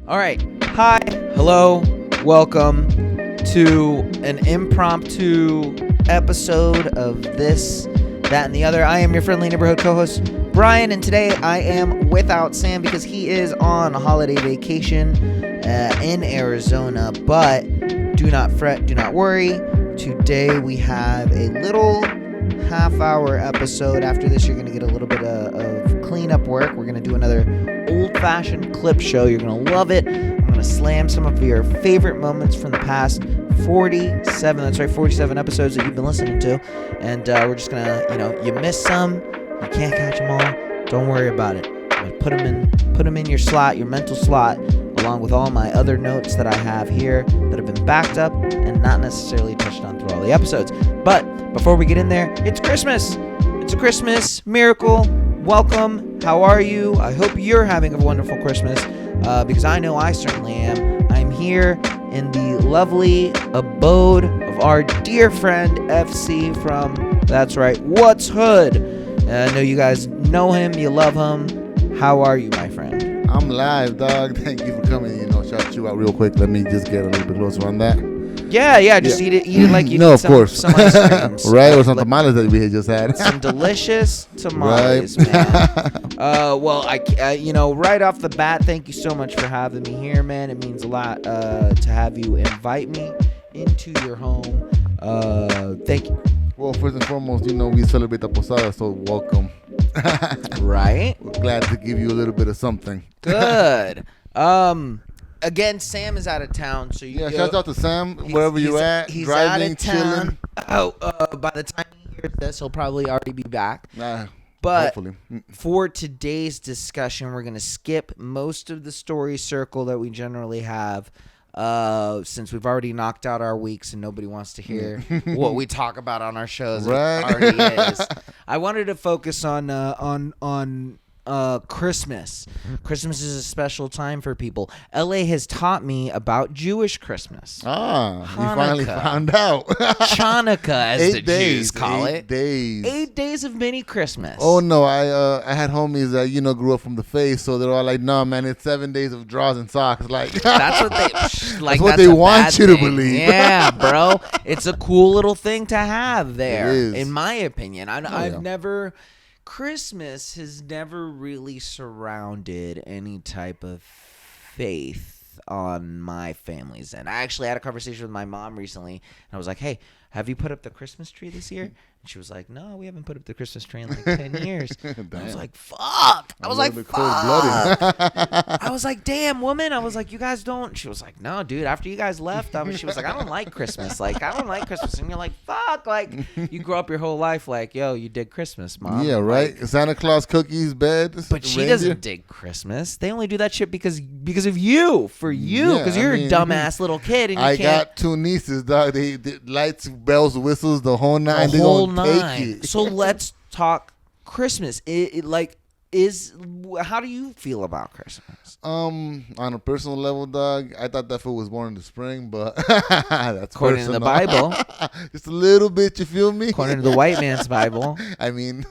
All right. Hi. Hello. Welcome to an impromptu episode of This, That, and the Other. I am your friendly neighborhood co-host, Bryan, and today I am without Sam because he is on a holiday vacation in Arizona. But do not fret, do not worry. Today we have a little half-hour episode. After this, you're going to get a little bit of cleanup work. We're going to do another old-fashioned clip show. You're going to love it. I'm going to slam some of your favorite moments from the past 47 episodes that you've been listening to. And we're just going to, you missed some. You can't catch them all. Don't worry about it. I'm going to put them in your slot, your mental slot, along with all my other notes that I have here that have been backed up and not necessarily touched on through all the episodes. But before we get in there, it's Christmas. It's a Christmas miracle. Welcome. How are you? I hope you're having a wonderful Christmas because I know I certainly am. I'm here in the lovely abode of our dear friend FC from, that's right, What's Hood. I know you guys know him. You love him. How are you, my friend? I'm live, dog. Thank you for coming. Shout you out real quick. Let me just get a little bit closer on that. Yeah. Just eat it like you no, need of course. some ice creams. Right, or some tamales that we had just had. Some delicious tamales, man. Well, right off the bat, thank you so much for having me here, man. It means a lot to have you invite me into your home. Thank you. Well, first and foremost, we celebrate the Posada, so welcome. Right? We're glad to give you a little bit of something. Good. Again, Sam is out of town, so shout out to Sam wherever you're at. He's driving, out of town. By the time he hears this, he'll probably already be back. But hopefully. For today's discussion, we're going to skip most of the story circle that we generally have, since we've already knocked out our weeks and nobody wants to hear what we talk about on our shows. Right. It already is. I wanted to focus on Christmas. Christmas is a special time for people. LA has taught me about Jewish Christmas. You finally found out. Chanukah, as the Jews call it. 8 days. 8 days of mini Christmas. Oh no, I had homies that grew up from the face, so they're all like, "No, man, it's 7 days of drawers and socks." Like that's what they like. That's what they want you to believe. Yeah, bro, it's a cool little thing to have there. It is. In my opinion. Christmas has never really surrounded any type of faith on my family's end. I actually had a conversation with my mom recently, and I was like, "Hey, have you put up the Christmas tree this year?" And she was like, "No, we haven't put up the Christmas tree in like 10 years." I was like, "Fuck!" I was like, "Fuck!" I was like, "Damn, woman!" I was like, "You guys don't." She was like, "No, dude. After you guys left, she was like, I don't like Christmas. Like, I don't like Christmas." And you're like, "Fuck!" Like, you grew up your whole life like, "Yo, you did Christmas, mom." Yeah, right. Like, Santa Claus cookies, bed. but she doesn't dig Christmas. They only do that shit because of you, because you're a dumbass little kid, and you got 2 nieces, dog. They lights, bells, whistles, the whole nine. The whole nine. So let's talk Christmas. How do you feel about Christmas? On a personal level, dog, I thought that fool was born in the spring, but that's according personal. to the Bible. Just a little bit, you feel me? According to the white man's Bible. I mean,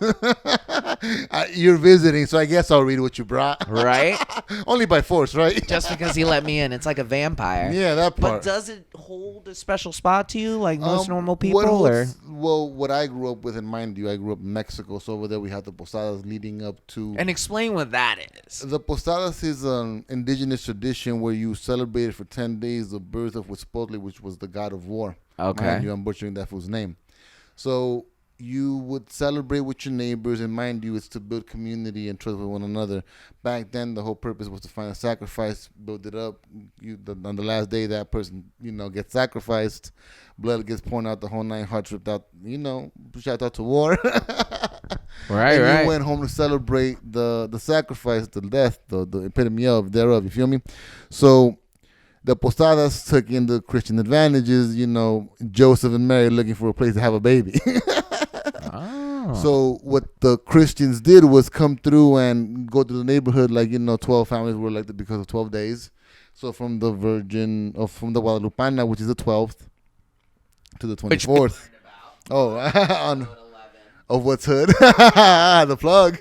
you're visiting, so I guess I'll read what you brought. Right? Only by force, right? Just because he let me in. It's like a vampire. Yeah, that part. But does it hold a special spot to you like most normal people? What I grew up with, and mind you, I grew up in Mexico, so over there we have the posadas leading up to... And explain what that is. The posadas is an indigenous tradition where you celebrated for 10 days the birth of Huitzilopochtli, which was the god of war. Okay. Mind you, I'm butchering that fool's name. So you would celebrate with your neighbors, and mind you, it's to build community and trust with one another. Back then, the whole purpose was to find a sacrifice, build it up. On the last day, that person, gets sacrificed. Blood gets poured out, the whole 9 hearts ripped out, shout out to war. Right. You went home to celebrate the sacrifice, the death, the epitome of thereof, you feel me? So the posadas took in the Christian advantages, Joseph and Mary looking for a place to have a baby. So what the Christians did was come through and go to the neighborhood, 12 families were elected because of 12 days. So from the from the Guadalupana, which is the 12th, to the 24th. On of What's Hood, the plug.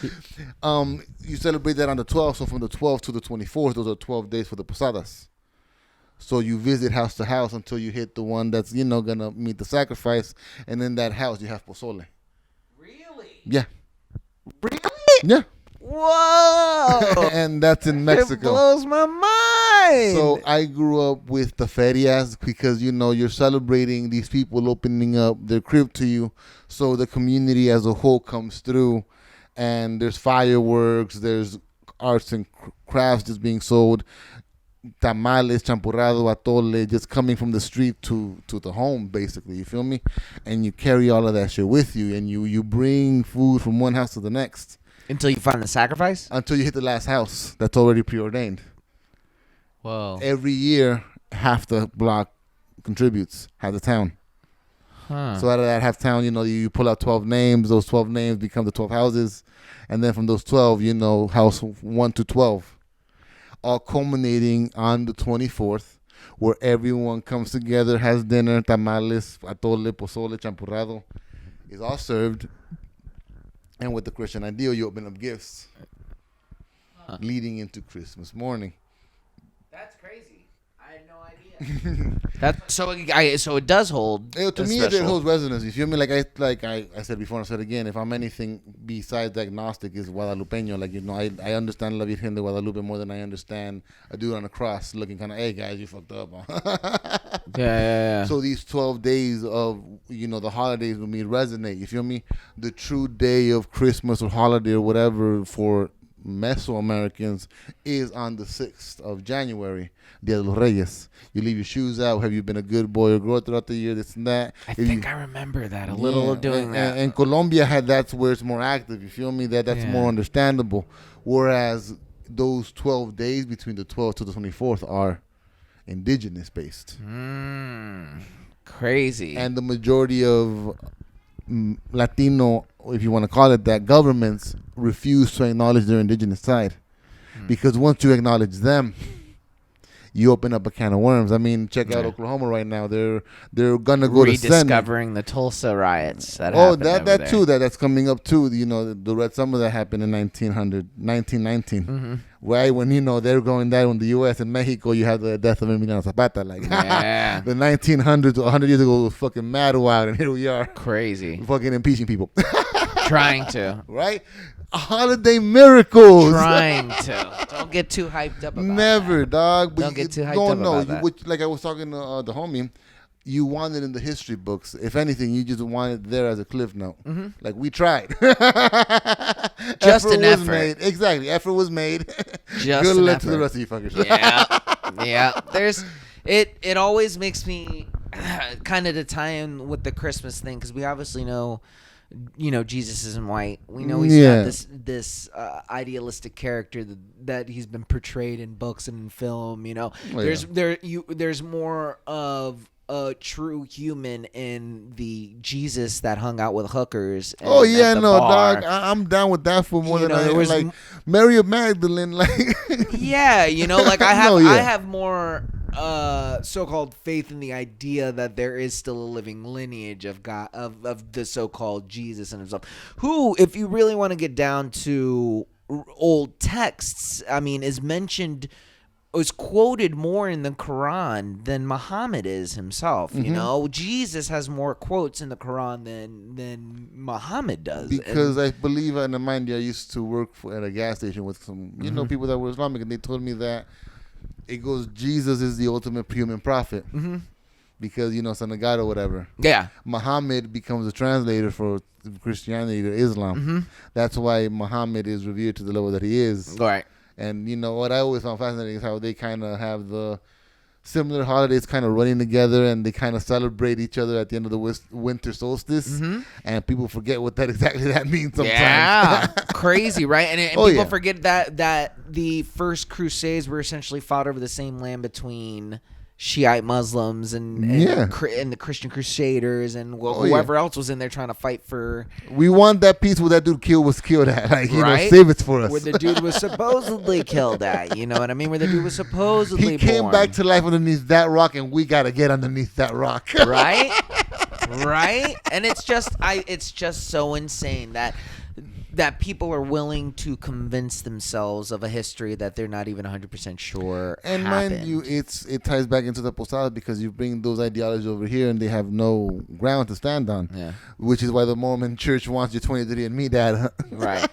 You celebrate that on the 12th. So from the 12th to the 24th, those are 12 days for the posadas. So you visit house to house until you hit the one that's, gonna meet the sacrifice. And in that house, you have pozole. Really? Yeah. Really? Yeah. Whoa! And that's in Mexico. It blows my mind. So I grew up with the ferias because, you're celebrating these people opening up their crib to you. So the community as a whole comes through, and there's fireworks, there's arts and crafts just being sold, tamales, champurrado, atole, just coming from the street to the home, basically. You feel me? And you carry all of that shit with you, and you bring food from one house to the next. Until you find the sacrifice? Until you hit the last house that's already preordained. Whoa. Every year, half the block contributes, half the town. Huh. So out of that half town, you pull out 12 names. Those 12 names become the 12 houses. And then from those 12, house 1 to 12. All culminating on the 24th, where everyone comes together, has dinner, tamales, atole, pozole, champurrado. It's all served. And with the Christian ideal, you open up gifts leading into Christmas morning. That's crazy. I had no idea. So it does hold. To me, it holds resonance. You feel me? Like I said before, and I said again. If I'm anything besides agnostic, is Guadalupeño. Like I understand La Virgen de Guadalupe more than I understand a dude on a cross looking kind of, hey guys, you fucked up. Yeah. So these 12 days of the holidays with me resonate. You feel me? The true day of Christmas or holiday or whatever for Mesoamericans is on the 6th of January, Dia de los Reyes. You leave your shoes out. Have you been a good boy or girl throughout the year? This and that. I think I remember that a little of doing that. And Colombia that's where it's more active. You feel me? That's more understandable. Whereas those 12 days between the 12th to the 24th are indigenous based. Crazy. And the majority of Latino, if you want to call it that, governments refuse to acknowledge their indigenous side. Because once you acknowledge them, you open up a can of worms. I mean, check out Oklahoma right now. They're gonna go to Senate. Rediscovering the Tulsa riots. That too. That's coming up too. The Red Summer that happened in 1919. Mm-hmm. Right when they're going down in the U.S. and Mexico, you have the death of Emiliano Zapata. Like the 1900s, 100 years ago was fucking mad wild, and here we are, crazy, fucking impeaching people, trying to right. Holiday miracles. Trying to. Don't get too hyped up about Never, that. dog. Don't get too hyped up about that. Like I was talking to the homie, you want it in the history books. If anything, you just want it there as a cliff note. Mm-hmm. Like, we tried. Just an effort. Made. Exactly. Effort was made. Just Good an luck effort. to the rest of you fuckers. Yeah. It always makes me kind of to tie in with the Christmas thing, because we obviously know Jesus isn't white. We know he's got this idealistic character that he's been portrayed in books and in film. There's more of a true human in the Jesus that hung out with hookers. Bar. Dog. I'm down with that for more than I was like Mary of Magdalene. Like, I have more so-called faith in the idea that there is still a living lineage of God, of the so-called Jesus and himself, who, if you really want to get down to old texts, I mean, is quoted more in the Quran than Muhammad is himself. Mm-hmm. Jesus has more quotes in the Quran than Muhammad does. Because I believe, in the mind, I used to work at a gas station with some people that were Islamic, and they told me that it goes, Jesus is the ultimate human prophet. Mm-hmm. Because, son of God or whatever. Yeah. Muhammad becomes a translator for Christianity to Islam. Mm-hmm. That's why Muhammad is revered to the level that he is. Right. And what I always found fascinating is how they kind of have the similar holidays kind of running together, and they kind of celebrate each other at the end of the winter solstice. Mm-hmm. And people forget what exactly that means sometimes. Yeah, crazy, right? And people forget that the first Crusades were essentially fought over the same land between Shiite Muslims and the Christian Crusaders and whoever else was in there trying to fight for. We want that peace where that dude was killed at. Like, right? Save it for us. Where the dude was supposedly killed at. You know what I mean? Where the dude was supposedly he came back to life underneath that rock, and we got to get underneath that rock. Right? Right? And it's just so insane that that people are willing to convince themselves of a history that they're not even 100% sure And happened. mind you, it ties back into the posada because you bring those ideologies over here and they have no ground to stand on. Yeah. Which is why the Mormon Church wants your 23andMe data. Right.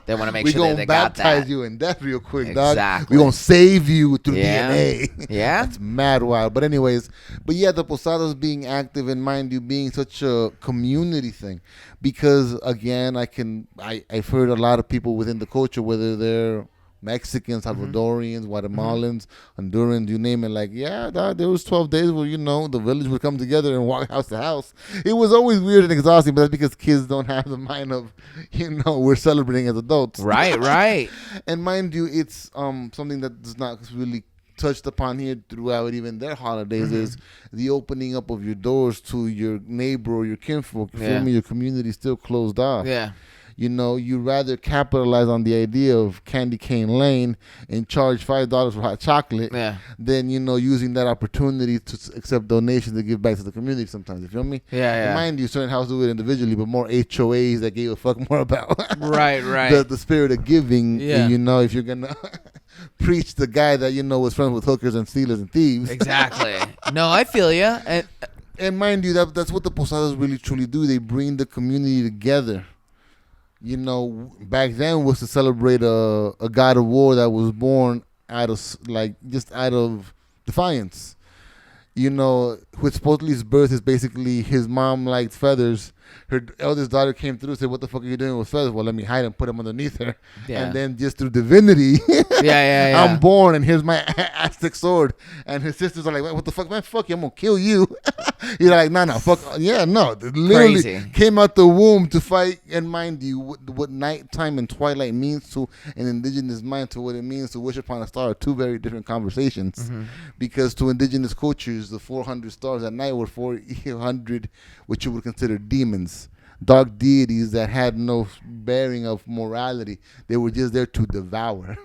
They want to make We sure that gonna they got baptize that. you in death real quick, dog. Exactly. We gonna save you through Yeah. DNA. Yeah. That's mad wild. But anyways, the posadas being active and mind you being such a community thing, because again, I've heard a lot of people within the culture, whether they're Mexicans, Salvadorians, Guatemalans, Hondurans, you name it. Like, yeah, dog, there was 12 days where the village would come together and walk house to house. It was always weird and exhausting, but that's because kids don't have the mind of we're celebrating as adults. Right. And mind you, it's something that does not really touched upon here throughout even their holidays is the opening up of your doors to your neighbor or your kinfolk. You feel me? Your community still closed off. Yeah. You'd rather capitalize on the idea of Candy Cane Lane and charge $5 for hot chocolate than, using that opportunity to accept donations to give back to the community sometimes. You feel me? Yeah. And mind you, certain houses do it individually, but more HOAs that gave a fuck more about Right. the spirit of giving. Yeah. If you're going to preach the guy that, was friends with hookers and stealers and thieves. Exactly. No, I feel you. And mind you, that's what the posadas really truly do. They bring the community together. Back then was to celebrate a god of war that was born out of defiance. Which supposedly his birth is basically his mom liked feathers. Her eldest daughter came through and said, "What the fuck are you doing with feathers?" "Well, let me hide them, put them underneath her." Yeah. And then just through divinity, I'm born and here's my Aztec sword. And his sisters are like, "What the fuck, man? Fuck you, I'm gonna kill you." You're like, no, fuck. Yeah, no. Literally Crazy. Came out the womb to fight. And mind you, what nighttime and twilight means to an indigenous mind to what it means to wish upon a star are two very different conversations. Because to indigenous cultures, the 400 stars at night were 400 what you would consider demons. Dark deities that had no bearing of morality. They were just there to devour.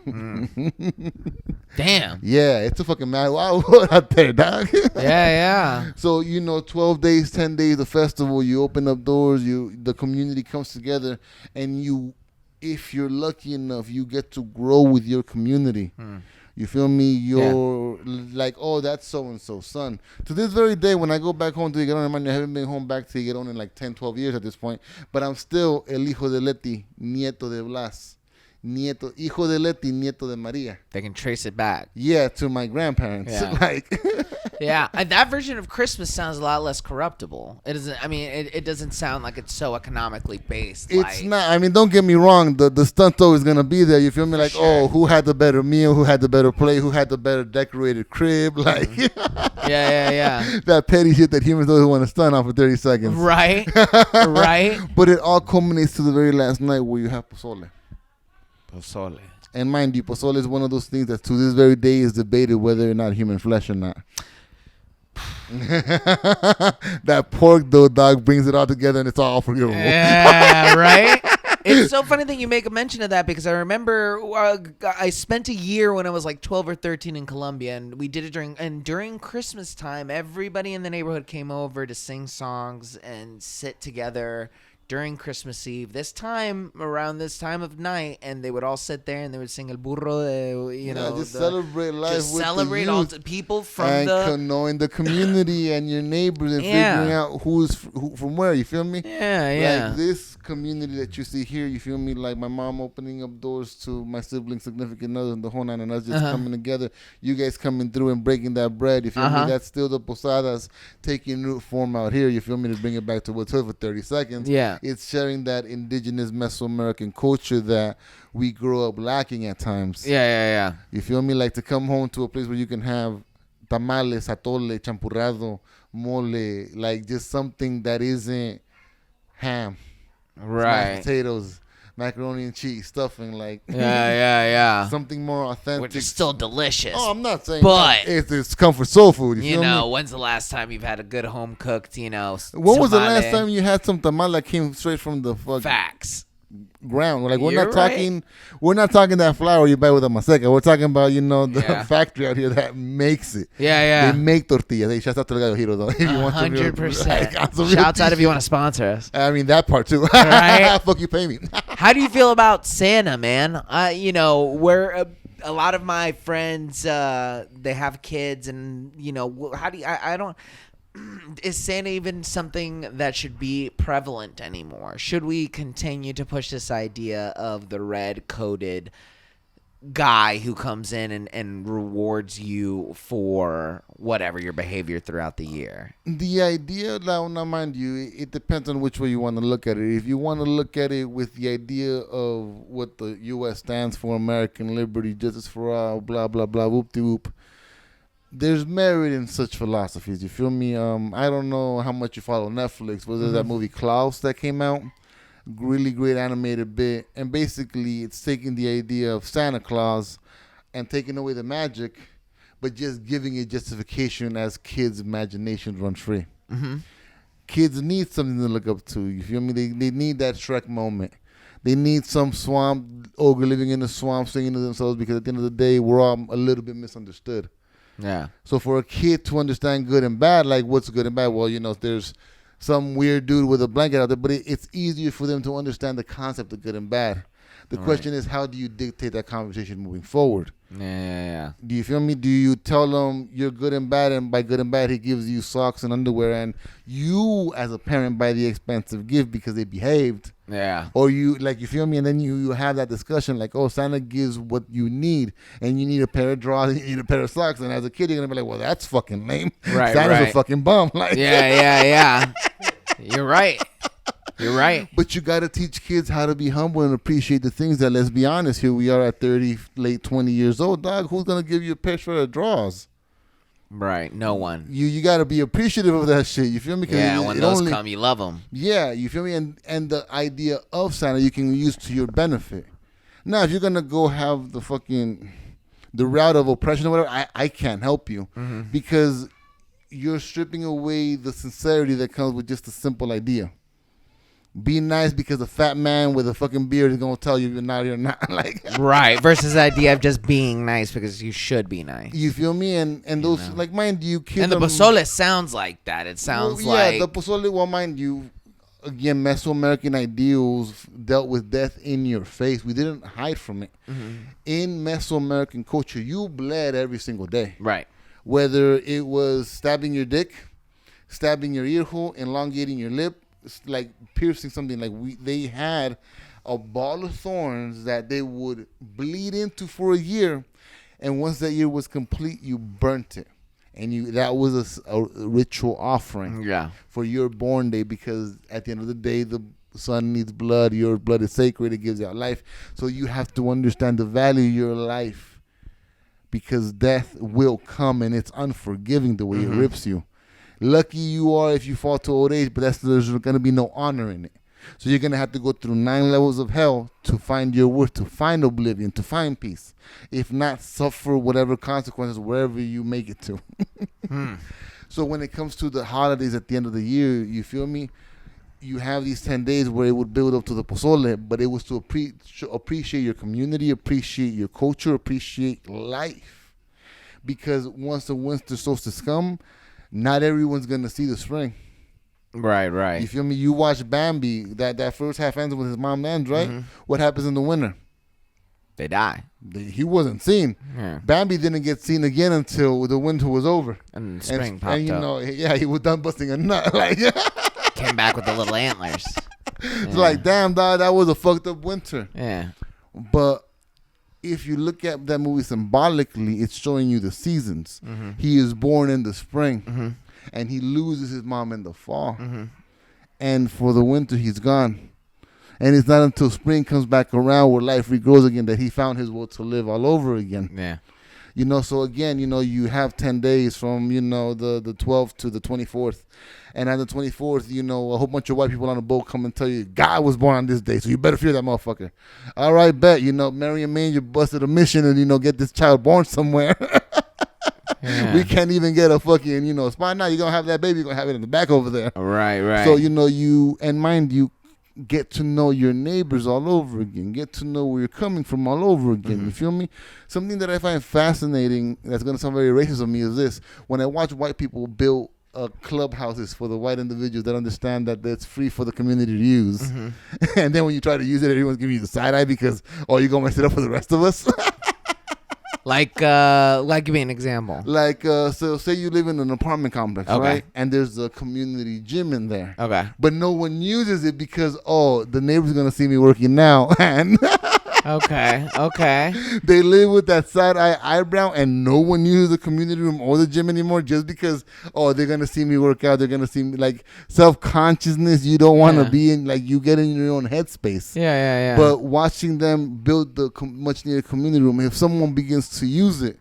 Damn. Yeah, it's a fucking mad wild world out there, dog. Yeah. So, 12 days, 10 days, the festival, you open up doors, the community comes together, and if you're lucky enough, you get to grow with your community. You feel me? You're like, oh, that's so-and-so's son. To this very day, when I go back home to Higueron, I haven't been home back to Higueron in like 10, 12 years at this point, but I'm still el hijo de Leti, nieto de Blas. Hijo de Leti, nieto de Maria. They can trace it back. Yeah, to my grandparents. Yeah. Yeah, and that version of Christmas sounds a lot less corruptible. It doesn't. I mean, it doesn't sound like it's so economically based. It's not. I mean, don't get me wrong. The stunt's always gonna be there. You feel me? Like, sure. who had the better meal? Who had the better play? Who had the better decorated crib? Like, Yeah. that petty shit that humans don't want to stunt on for 30 seconds. Right. But it all culminates to the very last night where you have pozole. Pozole. And mind you, pozole is one of those things that to this very day is debated whether or not human flesh or not. That pork though, dog, brings it all together and it's all forgivable. Yeah, right. It's so funny that you make a mention of that because I remember I spent a year when I was like 12 or 13 in Colombia, and we did it during Christmas time. Everybody in the neighborhood came over to sing songs and sit together during Christmas Eve. Around this time of night, and they would all sit there and they would sing El Burro, celebrate life just with celebrate the all youth the people from and knowing the community and your neighbors and figuring out who from where. You feel me? Yeah. Like this community that you see here, you feel me? Like my mom opening up doors to my siblings, significant others, and the whole nine, and us just coming together. You guys coming through and breaking that bread. You feel me? That's still the posadas taking root form out here. You feel me? To bring it back to what's for 30 seconds. Yeah. It's sharing that indigenous Mesoamerican culture that we grow up lacking at times. Yeah. You feel me? Like to come home to a place where you can have tamales, atole, champurrado, mole, like just something that isn't ham. Right. Mashed potatoes, macaroni and cheese, stuffing, like Yeah. something more authentic. Which is still delicious. Oh, I'm not saying but it's comfort soul food. You feel me? when's the last time you've had a good home cooked, When was the last time you had some tamal that came straight from the fuck? Facts. ground. Like You're we're not talking that flour you buy with a maseca. We're talking about the Yeah. factory out here that makes it. Yeah. They make tortillas. Hey, shouts out to the guy Hiro though. If you want some real- 100%. some real Shouts out if you shit. want to sponsor us. I mean that part too. Right? Fuck you, pay me. How do you feel about Santa, man? Where a lot of my friends, they have kids, and how do you, I don't. Is Santa even something that should be prevalent anymore? Should we continue to push this idea of the red-coated guy who comes in and rewards you for whatever your behavior throughout the year? The idea, now mind you, it depends on which way you want to look at it. If you want to look at it with the idea of what the U.S. stands for, American liberty, justice for all, blah, blah, blah, whoop-de-whoop, there's merit in such philosophies. You feel me? I don't know how much you follow Netflix, but there's that movie Klaus that came out. Really great animated bit. And basically, it's taking the idea of Santa Claus and taking away the magic, but just giving it justification as kids' imagination runs free. Mm-hmm. Kids need something to look up to. You feel me? They need that Shrek moment. They need some swamp ogre living in the swamp singing to themselves, because at the end of the day, we're all a little bit misunderstood. Yeah. So for a kid to understand good and bad, like what's good and bad, well, there's some weird dude with a blanket out there, but it's easier for them to understand the concept of good and bad. The question is, how do you dictate that conversation moving forward? Yeah. Do you feel me? Do you tell them you're good and bad, and by good and bad, he gives you socks and underwear, and you, as a parent, buy the expensive gift because they behaved? Yeah. Or you feel me? And then you have that discussion like, oh, Santa gives what you need, and you need a pair of drawers, and you need a pair of socks. And as a kid, you're going to be like, well, that's fucking lame. Right, Santa's a fucking bum. Like, Yeah. You're right. But you got to teach kids how to be humble and appreciate the things that, let's be honest, here we are at 30, late 20 years old, dog. Who's going to give you a pair of drawers? Right. No one. You got to be appreciative of that shit. You feel me? Yeah, when those come, you love them. Yeah, you feel me? And the idea of Santa you can use to your benefit. Now, if you're going to go have the route of oppression or whatever, I can't help you. Mm-hmm. Because you're stripping away the sincerity that comes with just a simple idea. Be nice because a fat man with a fucking beard is gonna tell you you're not or not. Like, right. Versus the idea of just being nice because you should be nice. You feel me? And those, like, mind you, kids. And the pozole sounds like that. It sounds like. Yeah, the pozole. Well, mind you, again, Mesoamerican ideals dealt with death in your face. We didn't hide from it. Mm-hmm. In Mesoamerican culture, you bled every single day. Right. Whether it was stabbing your dick, stabbing your ear hole, elongating your lip, like piercing something. Like they had a ball of thorns that they would bleed into for a year, and once that year was complete, you burnt it, and that was a ritual offering for your born day, because at the end of the day, the son needs blood. Your blood is sacred. It gives out life. So you have to understand the value of your life, because death will come, and it's unforgiving the way it rips you. Lucky you are if you fall to old age, but there's going to be no honor in it. So you're going to have to go through 9 levels of hell to find your worth, to find oblivion, to find peace. If not, suffer whatever consequences wherever you make it to. So when it comes to the holidays at the end of the year, you feel me? You have these 10 days where it would build up to the pozole, but it was to appreciate your community, appreciate your culture, appreciate life. Because once the winter solstice come, not everyone's going to see the spring. Right. You feel me? You watch Bambi, that first half ends with his mom ends, right? Mm-hmm. What happens in the winter? They die. He wasn't seen. Yeah. Bambi didn't get seen again until the winter was over. And spring popped up. He was done busting a nut. Like, came back with the little antlers. It's like, damn, dog, that was a fucked up winter. Yeah. But if you look at that movie symbolically, it's showing you the seasons. Mm-hmm. He is born in the spring, and he loses his mom in the fall. Mm-hmm. And for the winter, he's gone. And it's not until spring comes back around where life regrows again that he found his will to live all over again. Yeah. So again, you have 10 days from, the 12th to the 24th. And on the 24th, a whole bunch of white people on a boat come and tell you, God was born on this day, so you better fear that motherfucker. All right, bet. Mary and Manger busted a mission and, get this child born somewhere. Yeah. We can't even get a fucking, spot now. You're going to have that baby, you're going to have it in the back over there. Right. So, and mind you, get to know your neighbors all over again. Get to know where you're coming from all over again. You feel me? Something that I find fascinating, that's going to sound very racist of me, is this. When I watch white people build clubhouses for the white individuals that understand that it's free for the community to use. And then when you try to use it, everyone's giving you the side eye because, oh, you're going to mess it up for the rest of us. Like, give me an example. Like, so say you live in an apartment complex, Okay. right? And there's a community gym in there. Okay. But no one uses it because, oh, the neighbor's going to see me working now. And Okay. they live with that side eyebrow, and no one uses the community room or the gym anymore just because, oh, they're going to see me work out. They're going to see me, like, self-consciousness. You don't want to be in, like, you get in your own headspace. Yeah. But watching them build the much needed community room, if someone begins to use it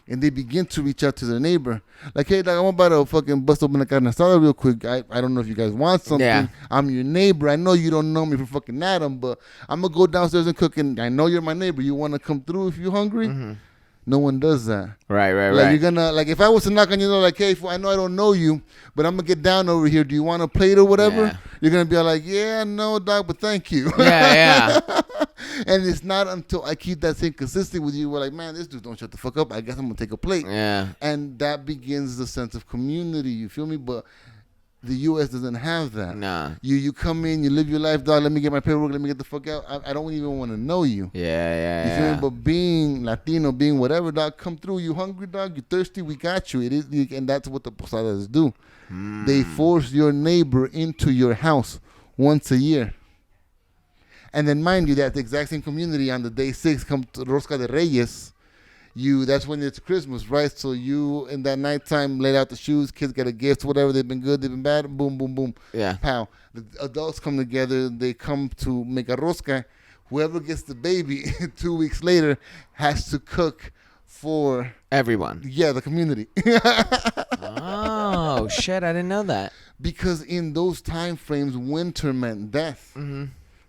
and they begin to reach out to their neighbor, like, hey, dog, I'm about to fucking bust open a carne asada real quick. I don't know if you guys want something. Yeah. I'm your neighbor. I know you don't know me from fucking Adam, but I'm going to go downstairs and cook, and I know you're my neighbor. You want to come through if you're hungry? No one does that. Right. Like, you're gonna, like, if I was to knock on your door, like, hey, I know I don't know you, but I'm gonna get down over here. Do you want a plate or whatever? Yeah. You're gonna be like, yeah, no, dog, but thank you. Yeah. And it's not until I keep that same consistency with you, we're like, man, this dude don't shut the fuck up. I guess I'm gonna take a plate. Yeah. And that begins the sense of community. You feel me? But the U.S. doesn't have that. Nah. You come in, you live your life, dog. Let me get my paperwork. Let me get the fuck out. I don't even want to know you. Yeah. You feel me? But being Latino, being whatever, dog, come through. You hungry, dog? You thirsty? We got you. And that's what the posadas do. They force your neighbor into your house once a year. And then, mind you, that the exact same community on the day 6 come to Rosca de Reyes. That's when it's Christmas, right? So you, in that nighttime, laid out the shoes, kids get a gift, whatever. They've been good, they've been bad, boom, boom, boom. Yeah. Pow. The adults come together, they come to make a rosca. Whoever gets the baby 2 weeks later has to cook for Everyone. Yeah, the community. Oh, shit, I didn't know that. Because in those time frames, winter meant death.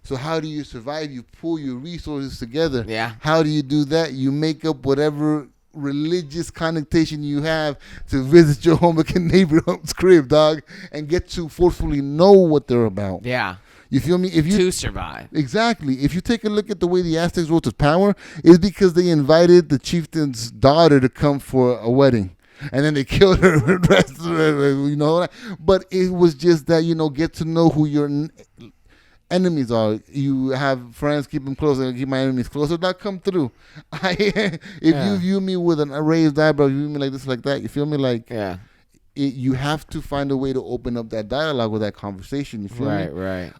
So how do you survive? You pull your resources together. Yeah. How do you do that? You make up whatever religious connotation you have to visit your homeless neighbor's crib, dog, and get to forcefully know what they're about. Yeah. You feel me? If you To survive. Exactly. If you take a look at the way the Aztecs rose to power, it's because they invited the chieftain's daughter to come for a wedding. And then they killed her, you know. But it was just that, get to know who your enemies are. You have friends, keep them closer. Keep my enemies closer. That come through. If you view me with an raised eyebrow, you view me like this, like that. You feel me? Like, yeah. You have to find a way to open up that dialogue with that conversation. You feel me? Right.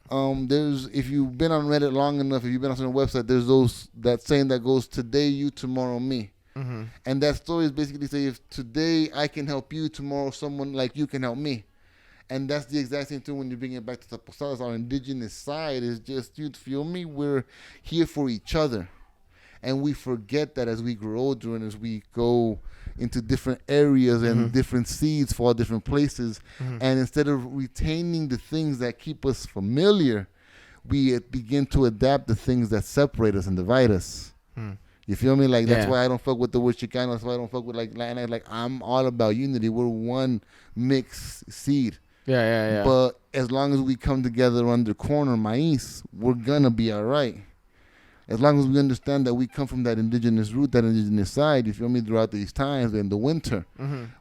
There's, if you've been on Reddit long enough, if you've been on some website, there's that saying that goes, today you, tomorrow me. And that story is basically saying, if today I can help you, tomorrow someone like you can help me. And that's the exact same thing when you bring it back to the posadas. Our indigenous side is just, you feel me? We're here for each other. And we forget that as we grow older and as we go into different areas and different seeds fall different places. And instead of retaining the things that keep us familiar, we begin to adapt the things that separate us and divide us. You feel me? Like, that's why I don't fuck with the word Chicano. That's why I don't fuck with, like, Latinx. Like, I'm all about unity. We're one mixed seed. Yeah. But as long as we come together under corner maíz, we're going to be all right. As long as we understand that we come from that indigenous root, that indigenous side, you feel me, throughout these times in the winter,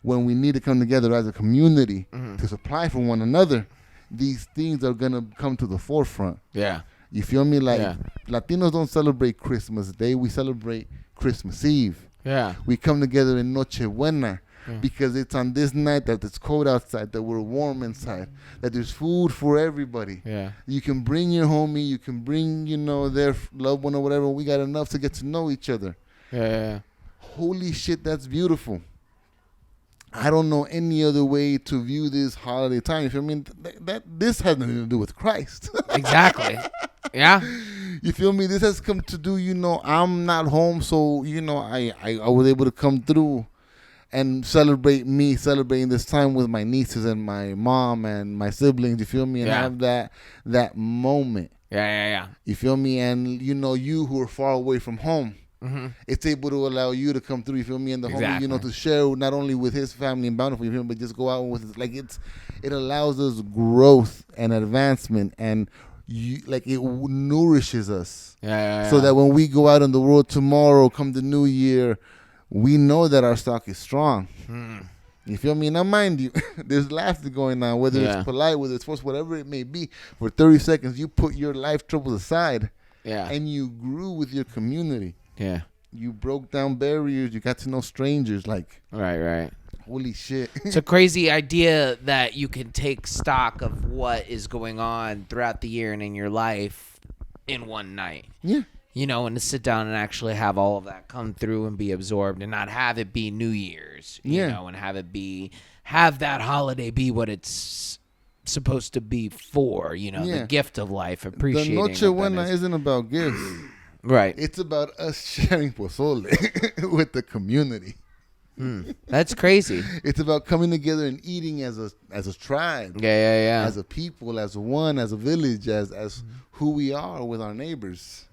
when we need to come together as a community to supply for one another, these things are going to come to the forefront. Yeah. You feel me? Like, Latinos don't celebrate Christmas Day. We celebrate Christmas Eve. Yeah. We come together in Noche Buena because it's on this night that it's cold outside, that we're warm inside, that there's food for everybody. Yeah. You can bring your homie. You can bring, their loved one or whatever. We got enough to get to know each other. Yeah. Holy shit, that's beautiful. I don't know any other way to view this holiday time. You feel me? This has nothing to do with Christ. Exactly. Yeah. You feel me? This has come to do, I'm not home, so, I was able to come through and celebrating this time with my nieces and my mom and my siblings, you feel me? And have that moment. Yeah. You feel me? And, you who are far away from home, it's able to allow you to come through, you feel me? And the homie, to share not only with his family and Bountiful, you feel me, but just go out with it. Like, it allows us growth and advancement and nourishes us. Yeah. So that when we go out in the world tomorrow, come the new year, we know that our stock is strong. You feel me? Now, mind you, there's laughter going on, whether it's polite, whether it's forced, whatever it may be. For 30 seconds, you put your life troubles aside, and you grew with your community. Yeah. You broke down barriers. You got to know strangers. Like, Right. Holy shit. It's a crazy idea that you can take stock of what is going on throughout the year and in your life in one night. Yeah. You know, and to sit down and actually have all of that come through and be absorbed and not have it be New Year's, you know, and have that holiday be what it's supposed to be for, you know, the gift of life, appreciating. The Noche Buena isn't about gifts. Right. It's about us sharing pozole with the community. That's crazy. It's about coming together and eating as a tribe. Yeah. As a people, as one, as a village, as who we are with our neighbors.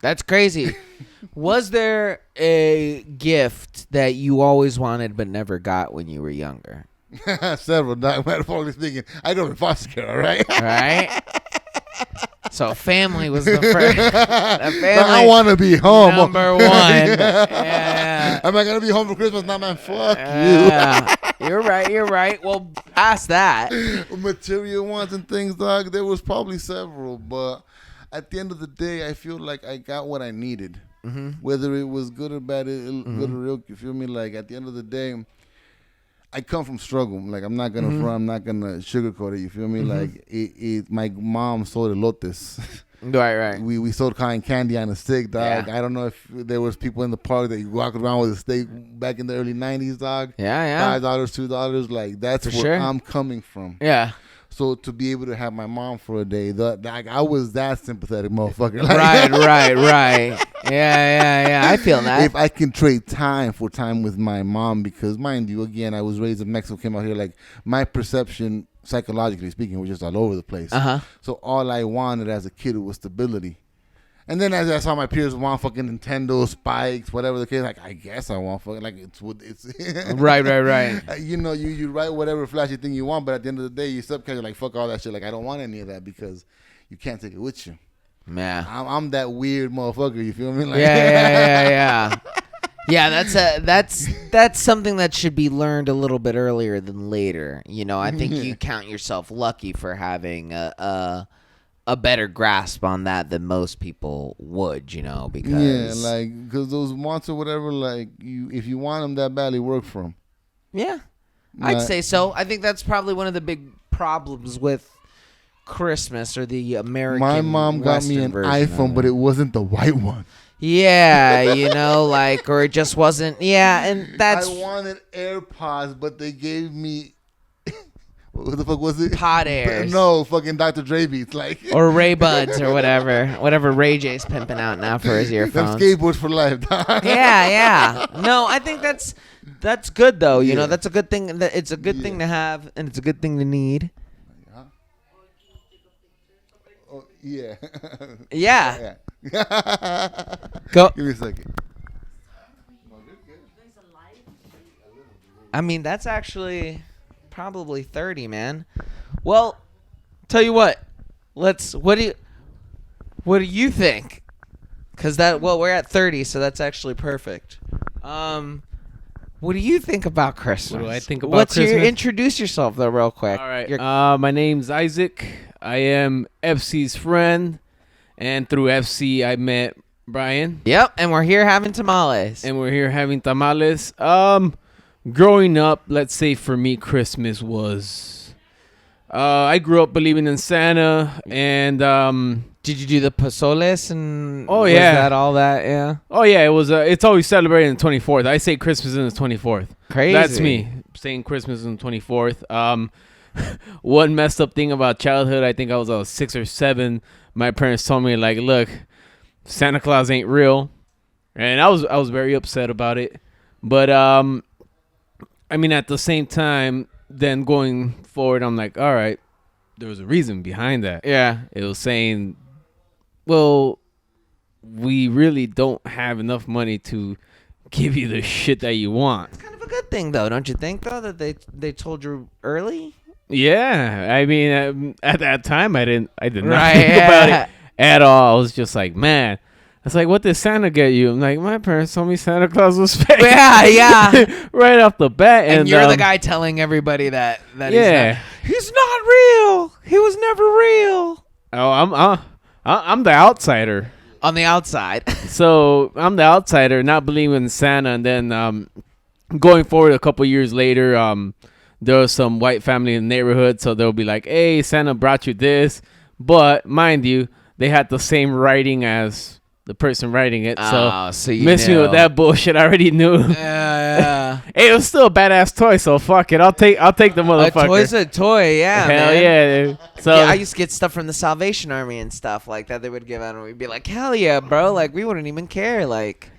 That's crazy. Was there a gift that you always wanted but never got when you were younger? Several. Metaphorically speaking, I go to foster care, all right? Right? So family was the first. I want to be home. Number one. Yeah. Am I going to be home for Christmas? No, man, fuck you. You're right. Well, past that. Material wants and things, dog, there was probably several, but at the end of the day, I feel like I got what I needed. Whether it was good or bad, good or real, you feel me? Like, at the end of the day, I come from struggle. Like, I'm not gonna front, I'm not gonna sugarcoat it. You feel me? Like, my mom sold elotes. Right. We sold cotton candy on a stick, dog. Yeah. I don't know if there was people in the park that you walk around with a stick back in the early '90s, dog. Yeah. $5, $2, like that's For where sure. I'm coming from. Yeah. So to be able to have my mom for a day, I was that sympathetic motherfucker. Like, Right. Yeah. I feel that. If I can trade time for time with my mom, because mind you, again, I was raised in Mexico, came out here, like my perception, psychologically speaking, was just all over the place. So all I wanted as a kid was stability. And then as I saw my peers want fucking Nintendo, Spikes, whatever the case, like, I guess I want fucking, like, it's Right. You know, you write whatever flashy thing you want, but at the end of the day, you subconscious like, fuck all that shit. Like, I don't want any of that because you can't take it with you. Yeah. I'm that weird motherfucker. You feel me? Like, Yeah. Yeah, that's something that should be learned a little bit earlier than later. You know, I think you count yourself lucky for having a better grasp on that than most people would, you know, because because those wants or whatever, like, if you want them that badly, work for them. Yeah, I'd say so. I think that's probably one of the big problems with Christmas or the American. My mom got me an iPhone, but it wasn't the white one. Yeah, you know, like, or it just wasn't. Yeah, and that's. I wanted AirPods, but they gave me. What the fuck was it? Pod Airs. No, fucking Dr. Dre beats, like. Or Ray Buds or whatever Ray J's pimping out now for his earphones. Them skateboards for life, dog. Yeah. No, I think that's good though. You know, that's a good thing. It's a good thing to have, and it's a good thing to need. Oh, yeah. Yeah. Go. Give me a second. I mean, that's actually probably 30, man. Well, tell you what. What do you think? Cuz we're at 30, so that's actually perfect. What do you think about Christmas? What do I think about Christmas? Introduce yourself though real quick. All right. My name's Isaac. I am FC's friend, and through FC I met Bryan. Yep, and we're here having tamales. Growing up, let's say for me, Christmas was. I grew up believing in Santa, and did you do the pozoles and? Oh yeah, was that all that? Yeah. Oh yeah, it was. It's always celebrated on the 24th. I say Christmas on the 24th. Crazy. That's me saying Christmas on the 24th. One messed up thing about childhood, I think I was 6 or 7. My parents told me, like, look, Santa Claus ain't real, and I was very upset about it. But I mean, at the same time, then going forward, I'm like, all right, there was a reason behind that. Yeah. It was saying, well, we really don't have enough money to give you the shit that you want. It's kind of a good thing, though, don't you think, though, that they told you early? Yeah, I mean, at that time, I did not Right, think about yeah. it at all. I was just like, man. It's like, what did Santa get you? I'm like, my parents told me Santa Claus was fake. Yeah. Right off the bat. And you're the guy telling everybody that Yeah. he's not real. He was never real. Oh, I'm the outsider. On the outside. So I'm the outsider, not believing in Santa. And then going forward a couple years later, there was some white family in the neighborhood. So they'll be like, hey, Santa brought you this. But mind you, they had the same writing as the person writing it. So you miss me knew. with that bullshit. I already knew. Yeah. Hey, it was still a badass toy. So fuck it. I'll take the A motherfucker. toy's a toy, yeah. Hell man. yeah, dude. So Yeah, I used to get stuff from the Salvation Army and stuff like that. They would give out, and we'd be like, "Hell yeah, bro!" Like we wouldn't even care. Like,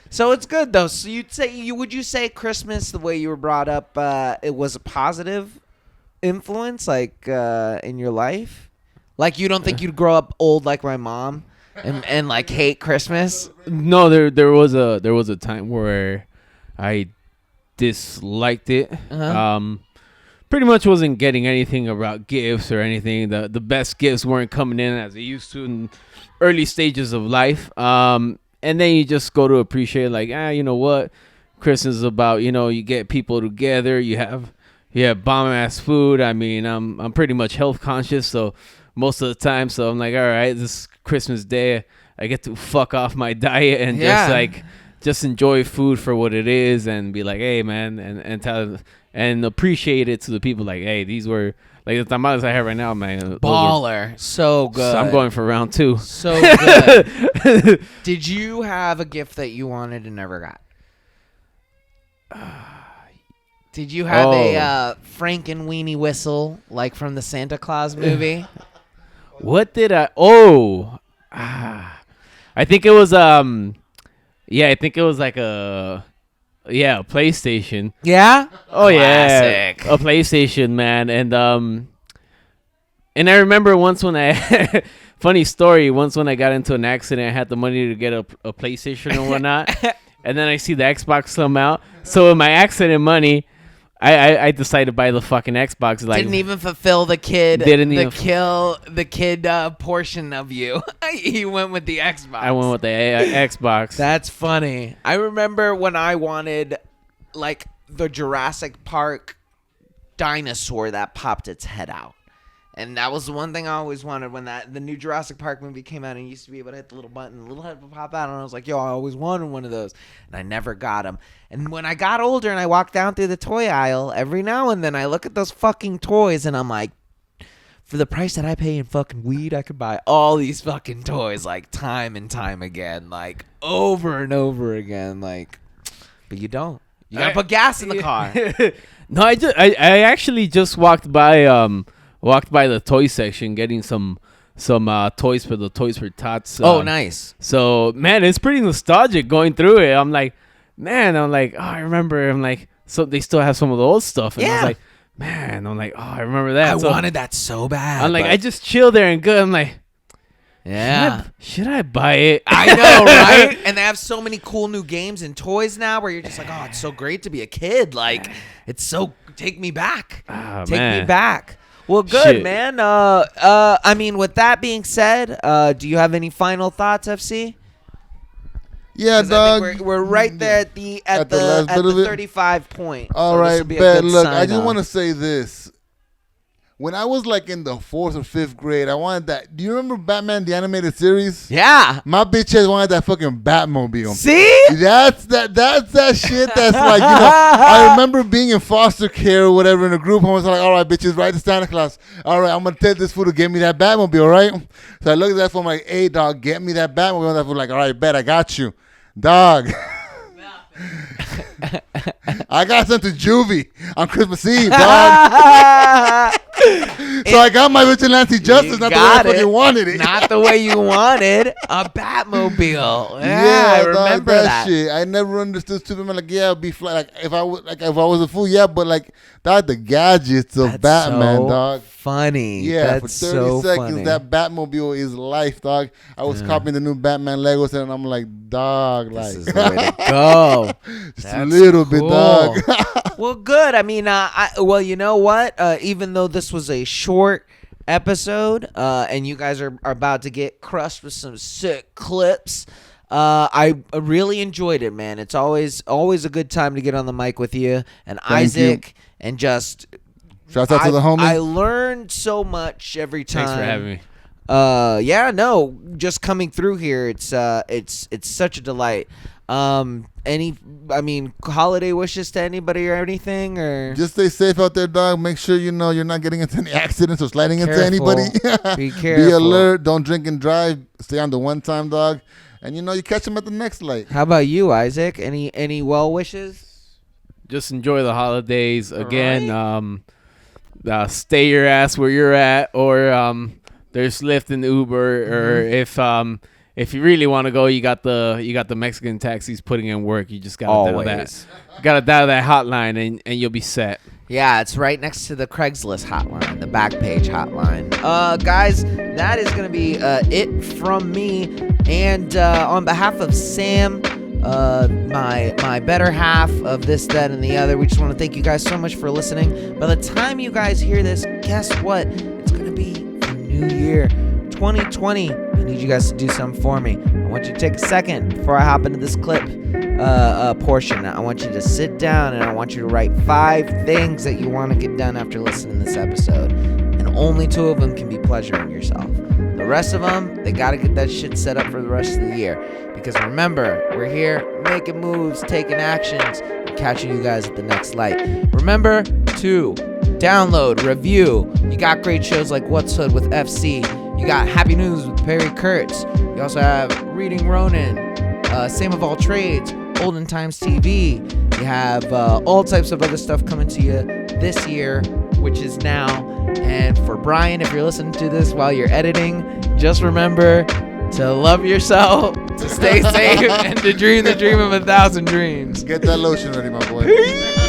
so it's good though. So would you say Christmas, the way you were brought up, it was a positive influence, like in your life? Like you don't think you'd grow up old like my mom and like hate Christmas? no, there was a time where I disliked it. Uh-huh. Pretty much wasn't getting anything about gifts or anything. The best gifts weren't coming in as they used to in early stages of life. And then you just go to appreciate, like, you know what? Christmas is about, you get people together. You have bomb ass food. I mean, I'm pretty much health conscious, so most of the time, so I'm like, all right, this Christmas day, I get to fuck off my diet and just enjoy food for what it is and be like, hey man, and tell and appreciate it to the people, like, hey, these were like the tamales I have right now, man. Baller, so good. So I'm going for round 2. So good. Did you have a gift that you wanted and never got? Did you have a Frank and Weenie whistle like from the Santa Claus movie? What did I? I think it was I think it was like a PlayStation. Yeah. Oh Classic. yeah, a PlayStation, man, and I remember once when I funny story. Once when I got into an accident, I had the money to get a PlayStation and whatnot, and then I see the Xbox come out. So with my accident money, I decided to buy the fucking Xbox. Like, didn't even fulfill the kid. Didn't the kid portion of you. He went with the Xbox. I went with the Xbox. That's funny. I remember when I wanted like the Jurassic Park dinosaur that popped its head out. And that was the one thing I always wanted when the new Jurassic Park movie came out, and you used to be able to hit the little button, the little head would pop out, and I was like, yo, I always wanted one of those, and I never got them. And when I got older and I walked down through the toy aisle, every now and then I look at those fucking toys, and I'm like, for the price that I pay in fucking weed, I could buy all these fucking toys, like, time and time again, like, over and over again, like, but you don't. You gotta put gas in the car. No, I actually just walked by the toy section getting some toys for the Toys for Tots. Oh, nice. So, man, it's pretty nostalgic going through it. I'm like, I remember. I'm like, so they still have some of the old stuff. And I was like, man, I remember that. I wanted that so bad. I'm like, I just chill there and good. I'm like, yeah. Should I buy it? I know, right? And they have so many cool new games and toys now where you're just like, oh, it's so great to be a kid. Like, it's so, take me back. Take me back. Well, good, Shit. man. I mean, with that being said, do you have any final thoughts, FC? Yeah, 'Cause dog. I think we're right there at the last bit of it. 35 point. All So right, this'll be a bet. good Look, I just sign-off. want to say this. When I was like in the 4th or 5th grade, I wanted that. Do you remember Batman the animated series? Yeah. My bitch ass wanted that fucking Batmobile. See? That's that shit that's like, I remember being in foster care or whatever in a group home. I was like, all right, bitches, right to Santa Claus. All right, I'm going to tell this fool to get me that Batmobile, right? So I looked at that fool, I'm like, hey, dog, get me that Batmobile. And that fool like, all right, bet, I got you. Dog. I got sent to juvie on Christmas Eve, dog. So I got my vigilante justice, not the way I fucking wanted it. Not the way you wanted. A Batmobile. Yeah, I remember dog, that. shit. I never understood Superman. Like, yeah, it'd be like if I was a fool, yeah, but like that the gadgets of That's Batman, so dog. funny. Yeah, That's for 30 so seconds, funny. that Batmobile is life, dog. I was copying the new Batman Legos, and I'm like, dog, This like, is the way to go. just a That's little bit, cool. dog. Well, good. I mean, well, you know what? Even though this was a short episode, and you guys are about to get crushed with some sick clips, I really enjoyed it, man. It's always a good time to get on the mic with you and Isaac, and just Shouts out to the homie. I learned so much every time. Thanks for having me. Yeah, no, just coming through here, it's such a delight. Holiday wishes to anybody or anything, or Just stay safe out there, dog. Make sure you know you're not getting into any accidents or sliding into Careful. anybody. Be careful. Be alert. Don't drink and drive. Stay on the one time, dog. And you catch them at the next light. How about you, Isaac? Any well wishes? Just enjoy the holidays again. Stay your ass where you're at, or there's Lyft and Uber, or if you really want to go, you got the Mexican taxis putting in work. You just gotta dial that hotline, and you'll be set. Yeah, it's right next to the Craigslist hotline, the Backpage hotline. Guys, that is going to be it from me. And on behalf of Sam, my better half of this, that, and the other, we just want to thank you guys so much for listening. By the time you guys hear this, guess what? It's going to be the new year, 2020. I need you guys to do something for me. I want you to take a second before I hop into this clip portion. I want you to sit down and I want you to write 5 things that you want to get done after listening to this episode. And only 2 of them can be pleasuring yourself. The rest of them, they got to get that shit set up for the rest of the year. Because remember, we're here making moves, taking actions, and catching you guys at the next light. Remember to download, review. You got great shows like What's Hood with FC. You got Happy News with Perry Kurtz. You also have Reading Ronin, Same of All Trades, Olden Times TV. You have all types of other stuff coming to you this year, which is now. And for Bryan, if you're listening to this while you're editing, just remember to love yourself, to stay safe, and to dream the dream of 1,000 dreams. Get that lotion ready, my boy. Peace.